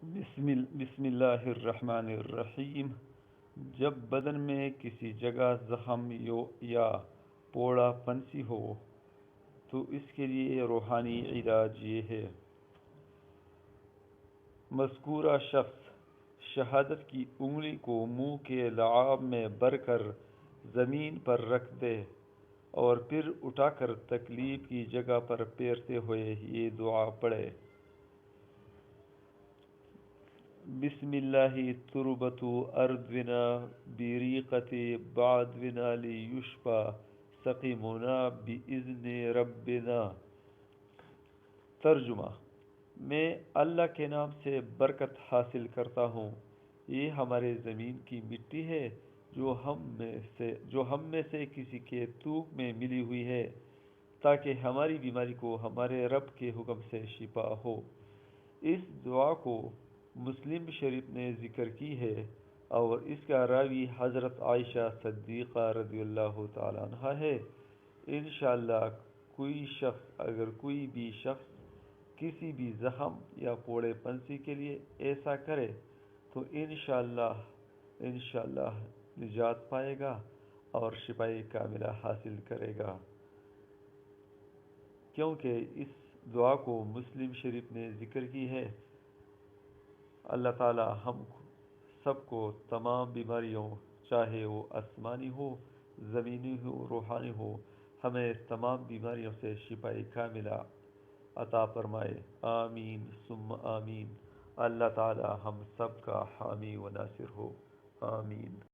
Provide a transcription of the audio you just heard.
بسم اللہ الرحمن الرحیم۔ جب بدن میں کسی جگہ زخم یا پوڑا پنسی ہو تو اس کے لیے روحانی علاج یہ ہے: مذکورہ شخص شہادت کی انگلی کو منہ کے لعاب میں بھر کر زمین پر رکھ دے اور پھر اٹھا کر تکلیف کی جگہ پر پھیرتے ہوئے یہ دعا پڑھے: بسم اللہ تربت اردونا بریقت بعدونا لیشفى سقیمنا باذن ربنا۔ ترجمہ: میں اللہ کے نام سے برکت حاصل کرتا ہوں۔ یہ ہمارے زمین کی مٹی ہے جو ہم میں سے کسی کے طوق میں ملی ہوئی ہے تاکہ ہماری بیماری کو ہمارے رب کے حکم سے شفا ہو۔ اس دعا کو مسلم شریف نے ذکر کی ہے اور اس کا راوی حضرت عائشہ صدیقہ رضی اللہ تعالی عنہا ہے۔ انشاءاللہ اگر کوئی بھی شخص کسی بھی زخم یا پوڑے پنسی کے لیے ایسا کرے تو انشاءاللہ نجات پائے گا اور شفائے کاملہ حاصل کرے گا، کیونکہ اس دعا کو مسلم شریف نے ذکر کی ہے۔ اللہ تعالی ہم سب کو تمام بیماریوں، چاہے وہ آسمانی ہو، زمینی ہو، روحانی ہو، ہمیں تمام بیماریوں سے شفائے کاملہ عطا فرمائے۔ آمین ثم آمین۔ اللہ تعالی ہم سب کا حامی و ناصر ہو۔ آمین۔